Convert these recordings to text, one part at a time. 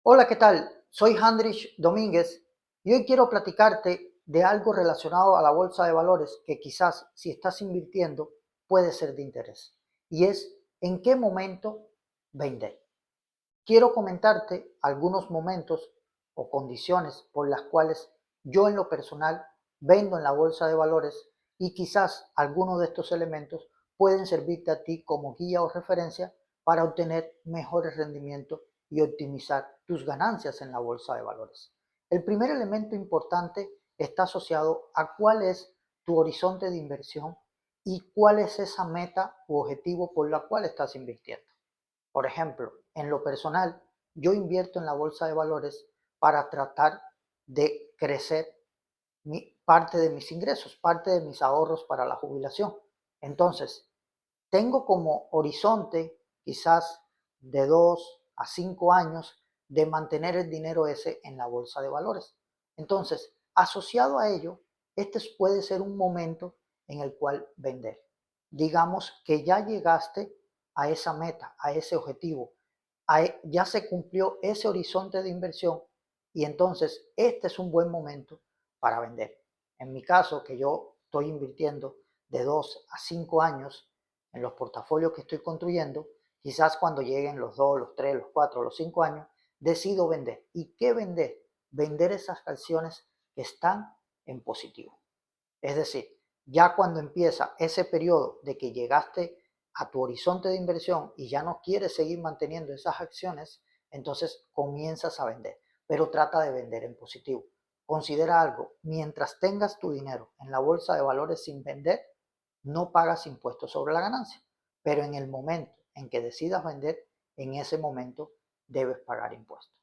Hola, ¿qué tal? Soy Handrich Domínguez y hoy quiero platicarte de algo relacionado a la bolsa de valores que quizás si estás invirtiendo puede ser de interés y es en qué momento vender. Quiero comentarte algunos momentos o condiciones por las cuales yo en lo personal vendo en la bolsa de valores y quizás algunos de estos elementos pueden servirte a ti como guía o referencia para obtener mejores rendimientos y optimizar tus ganancias en la bolsa de valores. El primer elemento importante está asociado a cuál es tu horizonte de inversión y cuál es esa meta u objetivo por la cual estás invirtiendo. Por ejemplo, en lo personal, yo invierto en la bolsa de valores para tratar de crecer parte de mis ingresos, parte de mis ahorros para la jubilación. Entonces, tengo como horizonte quizás de 2 a 5 años de mantener el dinero ese en la bolsa de valores. Entonces, asociado a ello, este puede ser un momento en el cual vender. Digamos que ya llegaste a esa meta, a ese objetivo, ya se cumplió ese horizonte de inversión y entonces este es un buen momento para vender. En mi caso, que yo estoy invirtiendo de 2 a 5 años en los portafolios que estoy construyendo, quizás cuando lleguen los 2, los 3, los 4, los 5 años, decido vender. ¿Y qué vender? Vender esas acciones que están en positivo. Es decir, ya cuando empieza ese periodo de que llegaste a tu horizonte de inversión y ya no quieres seguir manteniendo esas acciones, entonces comienzas a vender, pero trata de vender en positivo. Considera algo, mientras tengas tu dinero en la bolsa de valores sin vender, no pagas impuestos sobre la ganancia, pero en el momento en que decidas vender, en ese momento debes pagar impuestos.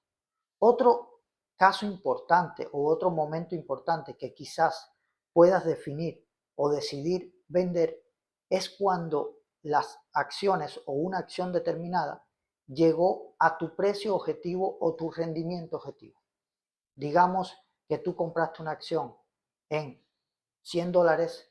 Otro caso importante o otro momento importante que quizás puedas definir o decidir vender es cuando las acciones o una acción determinada llegó a tu precio objetivo o tu rendimiento objetivo. Digamos que tú compraste una acción en $100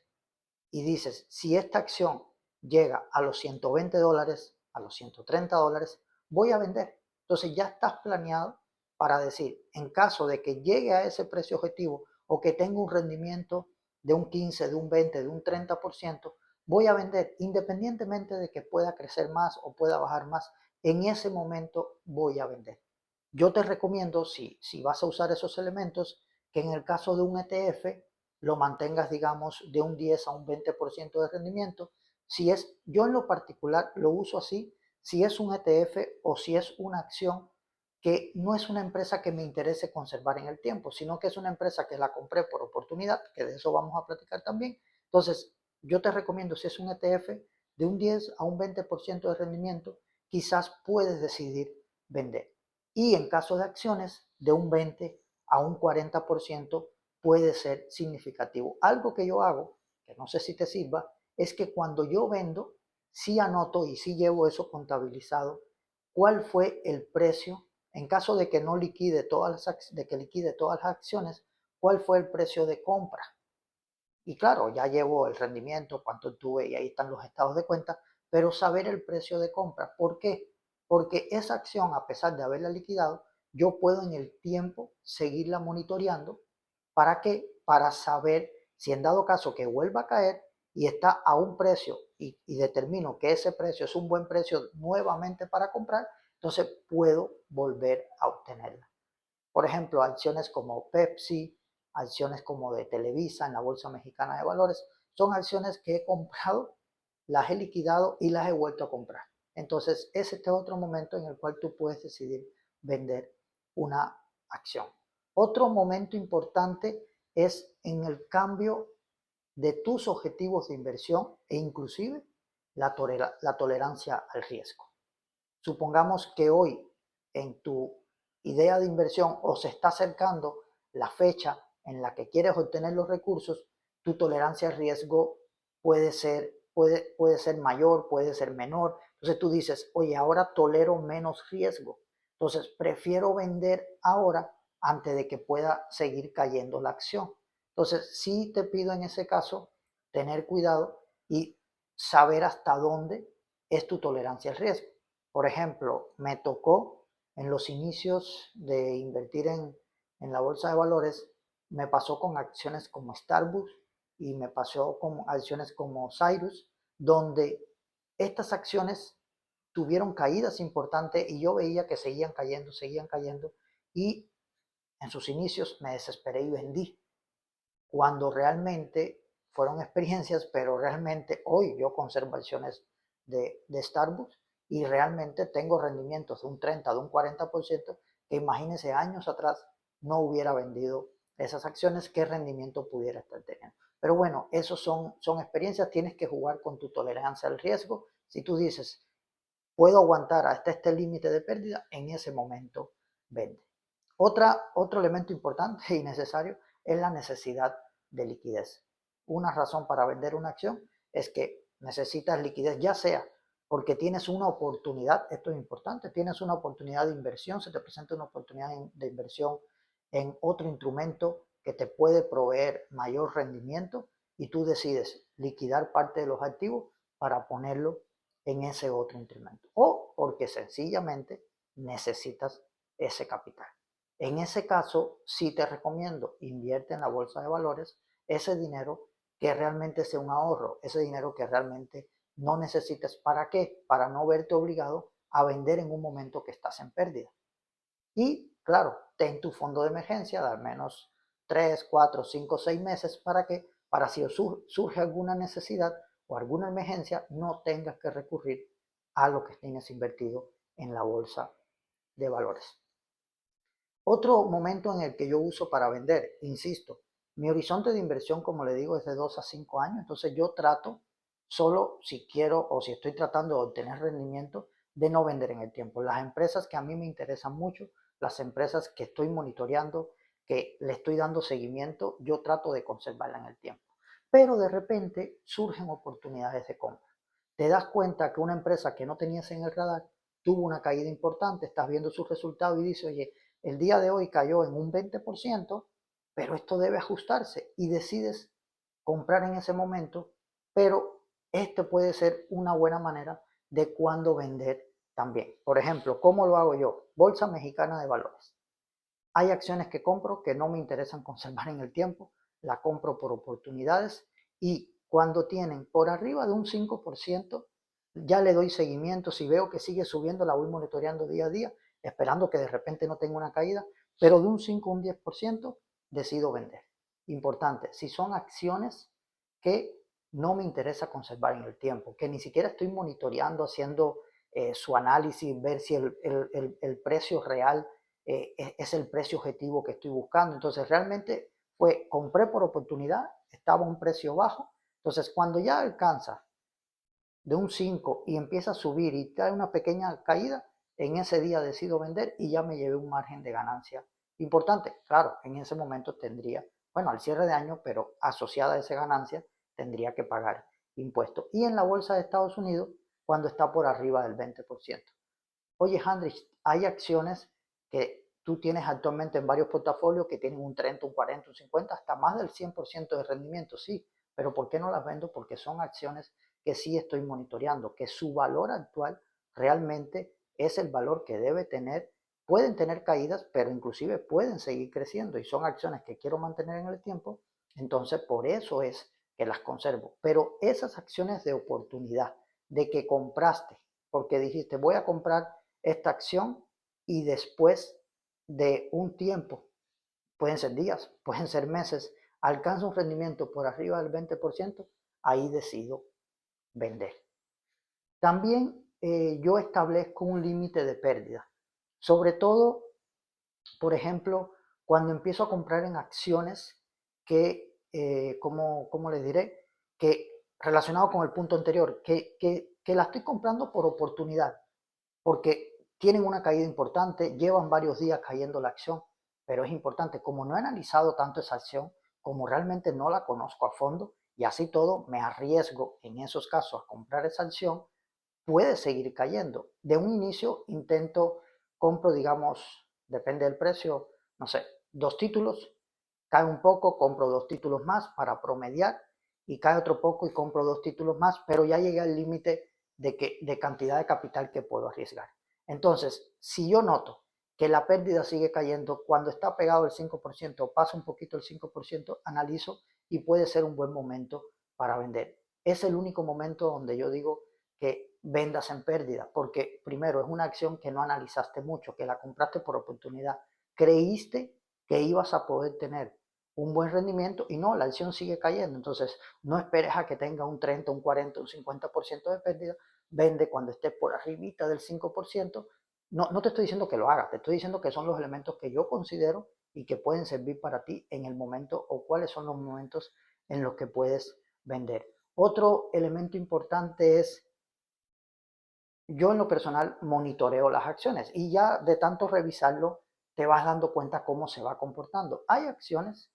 y dices, si esta acción llega a los $120, a los $130, voy a vender. Entonces ya estás planeado para decir, en caso de que llegue a ese precio objetivo o que tenga un rendimiento de un 15, de un 20, de un 30%, voy a vender independientemente de que pueda crecer más o pueda bajar más. En ese momento voy a vender. Yo te recomiendo, si vas a usar esos elementos, que en el caso de un ETF lo mantengas, digamos, de un 10 a un 20% de rendimiento. Si es, yo en lo particular lo uso así, si es un ETF o si es una acción que no es una empresa que me interese conservar en el tiempo, sino que es una empresa que la compré por oportunidad, que de eso vamos a platicar también. Entonces, yo te recomiendo, si es un ETF de un 10 a un 20% de rendimiento, quizás puedes decidir vender. Y en caso de acciones, de un 20 a un 40% puede ser significativo. Algo que yo hago, que no sé si te sirva, es que cuando yo vendo, sí anoto y sí llevo eso contabilizado, cuál fue el precio, en caso de que no liquide todas las acciones, cuál fue el precio de compra. Y claro, ya llevo el rendimiento, cuánto tuve y ahí están los estados de cuenta, pero saber el precio de compra. ¿Por qué? Porque esa acción, a pesar de haberla liquidado, yo puedo en el tiempo seguirla monitoreando. ¿Para qué? Para saber si en dado caso que vuelva a caer y está a un precio y determino que ese precio es un buen precio nuevamente para comprar, entonces puedo volver a obtenerla. Por ejemplo, acciones como Pepsi, acciones como de Televisa en la Bolsa Mexicana de Valores, son acciones que he comprado, las he liquidado y las he vuelto a comprar. Entonces, ese es otro momento en el cual tú puedes decidir vender una acción. Otro momento importante es en el cambio de tus objetivos de inversión e inclusive la tolerancia al riesgo. Supongamos que hoy en tu idea de inversión o se está acercando la fecha en la que quieres obtener los recursos, tu tolerancia al riesgo puede ser mayor, puede ser menor. Entonces tú dices, oye, ahora tolero menos riesgo. Entonces prefiero vender ahora antes de que pueda seguir cayendo la acción. Entonces sí te pido en ese caso tener cuidado y saber hasta dónde es tu tolerancia al riesgo. Por ejemplo, me tocó en los inicios de invertir en la bolsa de valores, me pasó con acciones como Starbucks y me pasó con acciones como Cyrus, donde estas acciones tuvieron caídas importantes y yo veía que seguían cayendo y en sus inicios me desesperé y vendí, cuando realmente fueron experiencias, pero realmente hoy yo conservo acciones de Starbucks y realmente tengo rendimientos de un 30, de un 40%, que imagínense años atrás no hubiera vendido esas acciones, qué rendimiento pudiera estar teniendo. Pero bueno, esos son experiencias, tienes que jugar con tu tolerancia al riesgo. Si tú dices, puedo aguantar hasta este límite de pérdida, en ese momento vende. Otro elemento importante y necesario es la necesidad de liquidez. Una razón para vender una acción es que necesitas liquidez, ya sea porque tienes una oportunidad, esto es importante, tienes una oportunidad de inversión, se te presenta una oportunidad de inversión en otro instrumento que te puede proveer mayor rendimiento y tú decides liquidar parte de los activos para ponerlo en ese otro instrumento, o porque sencillamente necesitas ese capital. En ese caso, sí te recomiendo invierte en la bolsa de valores ese dinero que realmente sea un ahorro, ese dinero que realmente no necesites. ¿Para qué? Para no verte obligado a vender en un momento que estás en pérdida. Y claro, ten tu fondo de emergencia de al menos 3, 4, 5, 6 meses para que, para si surge alguna necesidad o alguna emergencia, no tengas que recurrir a lo que tienes invertido en la bolsa de valores. Otro momento en el que yo uso para vender, insisto, mi horizonte de inversión, como le digo, es de 2 a 5 años, entonces yo trato solo si quiero o si estoy tratando de obtener rendimiento de no vender en el tiempo. Las empresas que a mí me interesan mucho, las empresas que estoy monitoreando, que le estoy dando seguimiento, yo trato de conservarla en el tiempo. Pero de repente surgen oportunidades de compra. Te das cuenta que una empresa que no tenías en el radar tuvo una caída importante, estás viendo sus resultados y dices, oye, el día de hoy cayó en un 20%, pero esto debe ajustarse y decides comprar en ese momento, pero este puede ser una buena manera de cuándo vender también. Por ejemplo, ¿cómo lo hago yo? Bolsa Mexicana de Valores. Hay acciones que compro que no me interesan conservar en el tiempo, la compro por oportunidades y cuando tienen por arriba de un 5%, ya le doy seguimiento. Si veo que sigue subiendo, la voy monitoreando día a día, esperando que de repente no tenga una caída, pero de un 5 a un 10% decido vender. Importante, si son acciones que no me interesa conservar en el tiempo, que ni siquiera estoy monitoreando, haciendo su análisis, ver si el precio real es el precio objetivo que estoy buscando. Entonces realmente compré por oportunidad, estaba a un precio bajo. Entonces cuando ya alcanza de un 5 y empieza a subir y trae una pequeña caída, en ese día decido vender y ya me llevé un margen de ganancia importante. Claro, en ese momento tendría, bueno, al cierre de año, pero asociada a esa ganancia, tendría que pagar impuestos. Y en la bolsa de Estados Unidos, cuando está por arriba del 20%. Oye, Handrich, hay acciones que tú tienes actualmente en varios portafolios que tienen un 30, un 40, un 50, hasta más del 100% de rendimiento, sí, pero ¿por qué no las vendo? Porque son acciones que sí estoy monitoreando, que su valor actual realmente es el valor que debe tener. Pueden tener caídas, pero inclusive pueden seguir creciendo y son acciones que quiero mantener en el tiempo, entonces por eso es que las conservo. Pero esas acciones de oportunidad, de que compraste, porque dijiste voy a comprar esta acción y después de un tiempo, pueden ser días, pueden ser meses, alcanza un rendimiento por arriba del 20%, ahí decido vender. También yo establezco un límite de pérdida, sobre todo, por ejemplo, cuando empiezo a comprar en acciones que, ¿cómo les diré? Que relacionado con el punto anterior, que la estoy comprando por oportunidad, porque tienen una caída importante, llevan varios días cayendo la acción, pero es importante, como no he analizado tanto esa acción, como realmente no la conozco a fondo y así todo me arriesgo en esos casos a comprar esa acción, puede seguir cayendo. De un inicio compro, digamos, depende del precio, no sé, 2 títulos, cae un poco, compro 2 títulos más para promediar y cae otro poco y compro 2 títulos más, pero ya llegué al límite de cantidad de capital que puedo arriesgar. Entonces, si yo noto que la pérdida sigue cayendo, cuando está pegado el 5%, pasa un poquito el 5%, analizo y puede ser un buen momento para vender. Es el único momento donde yo digo que vendas en pérdida, porque primero es una acción que no analizaste mucho, que la compraste por oportunidad, creíste que ibas a poder tener un buen rendimiento y no, la acción sigue cayendo. Entonces no esperes a que tenga un 30, un 40, un 50% de pérdida, vende cuando esté por arribita del 5%. No te estoy diciendo que lo hagas, te estoy diciendo que son los elementos que yo considero y que pueden servir para ti en el momento, o cuáles son los momentos en los que puedes vender. Otro elemento importante es, yo en lo personal monitoreo las acciones y ya de tanto revisarlo te vas dando cuenta cómo se va comportando. Hay acciones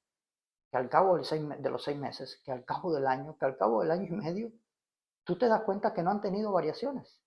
que al cabo de los 6 meses, que al cabo del año, que al cabo del año y medio, tú te das cuenta que no han tenido variaciones.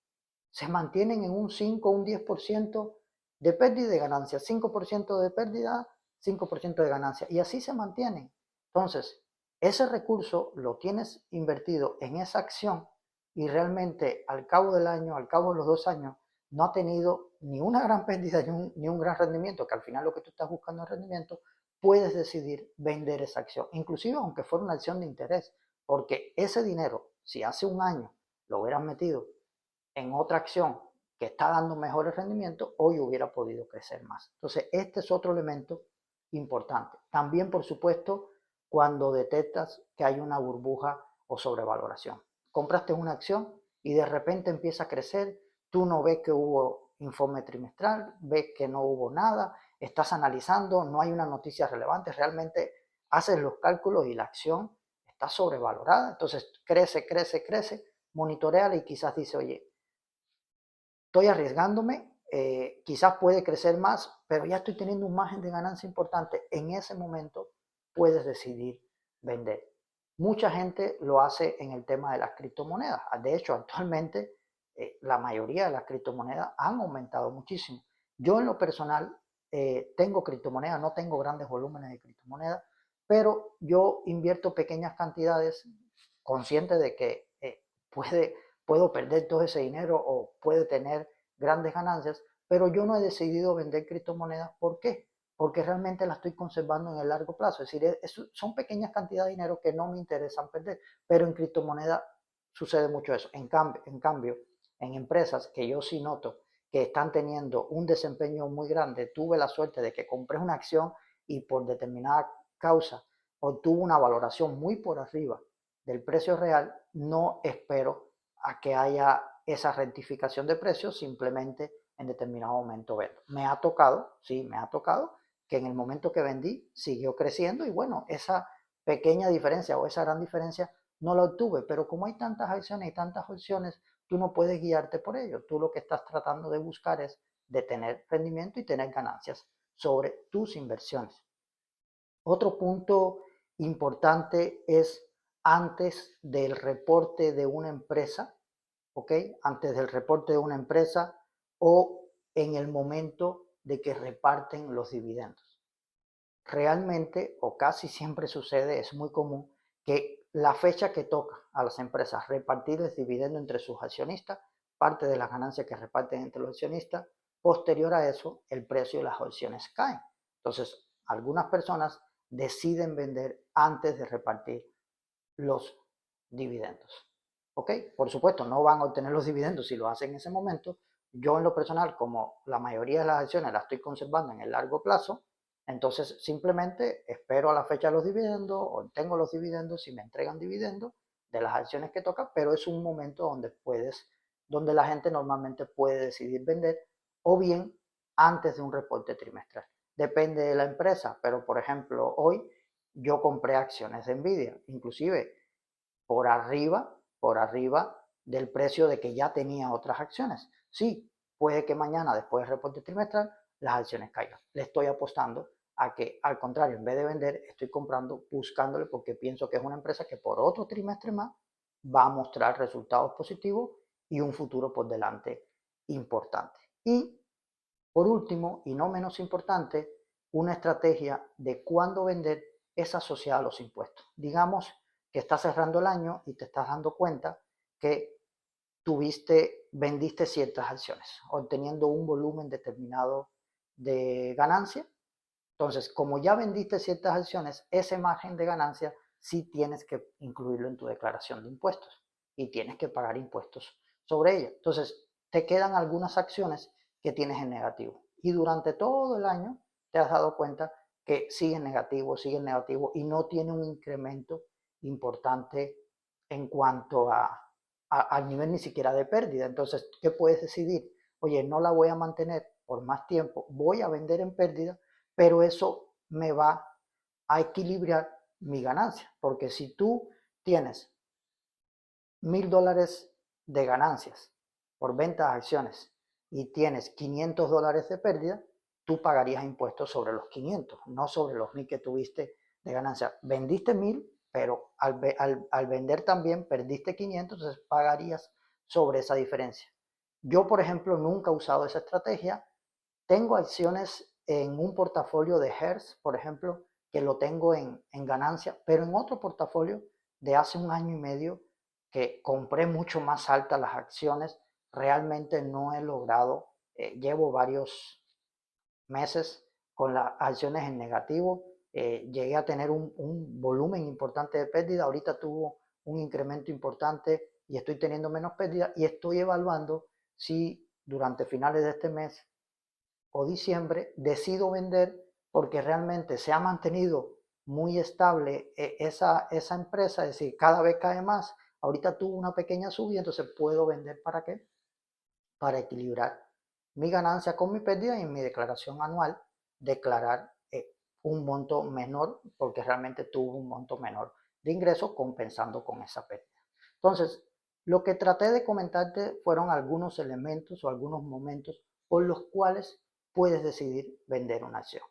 Se mantienen en un 5 o un 10% de pérdida y de ganancia, 5% de pérdida, 5% de ganancia, y así se mantienen. Entonces, ese recurso lo tienes invertido en esa acción y realmente al cabo del año, al cabo de los 2 años, no ha tenido ni una gran pérdida ni un gran rendimiento, que al final lo que tú estás buscando es rendimiento, puedes decidir vender esa acción, inclusive aunque fuera una acción de interés, porque ese dinero, si hace un año lo hubieras metido en otra acción que está dando mejores rendimientos, hoy hubiera podido crecer más. Entonces, este es otro elemento importante. También, por supuesto, cuando detectas que hay una burbuja o sobrevaloración. Compraste una acción y de repente empieza a crecer, tú no ves que hubo informe trimestral, ves que no hubo nada, estás analizando, no hay una noticia relevante, realmente haces los cálculos y la acción está sobrevalorada, entonces crece, crece, crece, monitoreala y quizás dice, oye, estoy arriesgándome, quizás puede crecer más, pero ya estoy teniendo un margen de ganancia importante. En ese momento puedes decidir vender. Mucha gente lo hace en el tema de las criptomonedas. De hecho, actualmente la mayoría de las criptomonedas han aumentado muchísimo. Yo en lo personal tengo criptomonedas, no tengo grandes volúmenes de criptomonedas, pero yo invierto pequeñas cantidades consciente de que puedo perder todo ese dinero o puede tener grandes ganancias, pero yo no he decidido vender criptomonedas. ¿Por qué? Porque realmente la estoy conservando en el largo plazo. Es decir, son pequeñas cantidades de dinero que no me interesan perder, pero en criptomonedas sucede mucho eso. En cambio, en empresas que yo sí noto que están teniendo un desempeño muy grande, tuve la suerte de que compré una acción y por determinada causa obtuvo una valoración muy por arriba del precio real, no espero a que haya esa rectificación de precios, simplemente en determinado momento vendo. Me ha tocado, sí, me ha tocado que en el momento que vendí siguió creciendo y bueno, esa pequeña diferencia o esa gran diferencia no la obtuve, pero como hay tantas acciones y tantas opciones, tú no puedes guiarte por ello. Tú lo que estás tratando de buscar es de tener rendimiento y tener ganancias sobre tus inversiones. Otro punto importante es antes del reporte de una empresa, ¿ok? Antes del reporte de una empresa o en el momento de que reparten los dividendos. Realmente, o casi siempre sucede, es muy común que la fecha que toca a las empresas repartir el dividendo entre sus accionistas, parte de las ganancias que reparten entre los accionistas, posterior a eso, el precio de las acciones caen. Entonces, algunas personas deciden vender antes de repartir los dividendos. ¿Ok? Por supuesto, no van a obtener los dividendos si lo hacen en ese momento. Yo en lo personal, como la mayoría de las acciones las estoy conservando en el largo plazo, entonces simplemente espero a la fecha de los dividendos, obtengo los dividendos si me entregan dividendos de las acciones que toca, pero es un momento donde la gente normalmente puede decidir vender o bien antes de un reporte trimestral. Depende de la empresa, pero por ejemplo hoy yo compré acciones de Nvidia, inclusive por arriba del precio de que ya tenía otras acciones. Sí, puede que mañana, después del reporte trimestral, las acciones caigan. Le estoy apostando a que, al contrario, en vez de vender, estoy comprando, buscándole, porque pienso que es una empresa que por otro trimestre más va a mostrar resultados positivos y un futuro por delante importante. Y por último, y no menos importante, una estrategia de cuándo vender es asociada a los impuestos. Digamos que estás cerrando el año y te estás dando cuenta que vendiste ciertas acciones, obteniendo un volumen determinado de ganancia. Entonces, como ya vendiste ciertas acciones, ese margen de ganancia sí tienes que incluirlo en tu declaración de impuestos y tienes que pagar impuestos sobre ella. Entonces, te quedan algunas acciones que tienes en negativo y durante todo el año te has dado cuenta que siguen negativo y no tiene un incremento importante en cuanto al nivel ni siquiera de pérdida. Entonces, ¿qué puedes decidir? Oye, no la voy a mantener por más tiempo, voy a vender en pérdida, pero eso me va a equilibrar mi ganancia, porque si tú tienes $1000 de ganancias por venta de acciones y tienes $500 de pérdida, tú pagarías impuestos sobre los 500, no sobre los 1000 que tuviste de ganancia. Vendiste 1000, pero al vender también perdiste 500, entonces pagarías sobre esa diferencia. Yo, por ejemplo, nunca he usado esa estrategia. Tengo acciones en un portafolio de Hertz, por ejemplo, que lo tengo en ganancia, pero en otro portafolio de hace un año y medio que compré mucho más altas las acciones, realmente no he logrado, llevo varios meses con las acciones en negativo, llegué a tener un volumen importante de pérdida, ahorita tuvo un incremento importante y estoy teniendo menos pérdida y estoy evaluando si durante finales de este mes o diciembre decido vender porque realmente se ha mantenido muy estable esa empresa, es decir, cada vez cae más. Ahorita tuvo una pequeña subida, entonces puedo vender ¿para qué? Para equilibrar mi ganancia con mi pérdida y en mi declaración anual declarar un monto menor porque realmente tuvo un monto menor de ingreso compensando con esa pérdida. Entonces, lo que traté de comentarte fueron algunos elementos o algunos momentos por los cuales puedes decidir vender una acción.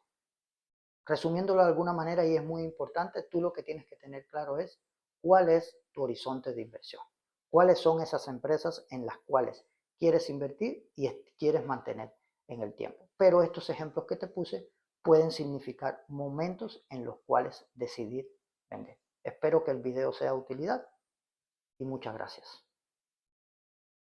Resumiéndolo de alguna manera, y es muy importante, tú lo que tienes que tener claro es cuál es tu horizonte de inversión, cuáles son esas empresas en las cuales quieres invertir y quieres mantener en el tiempo. Pero estos ejemplos que te puse pueden significar momentos en los cuales decidir vender. Espero que el video sea de utilidad y muchas gracias.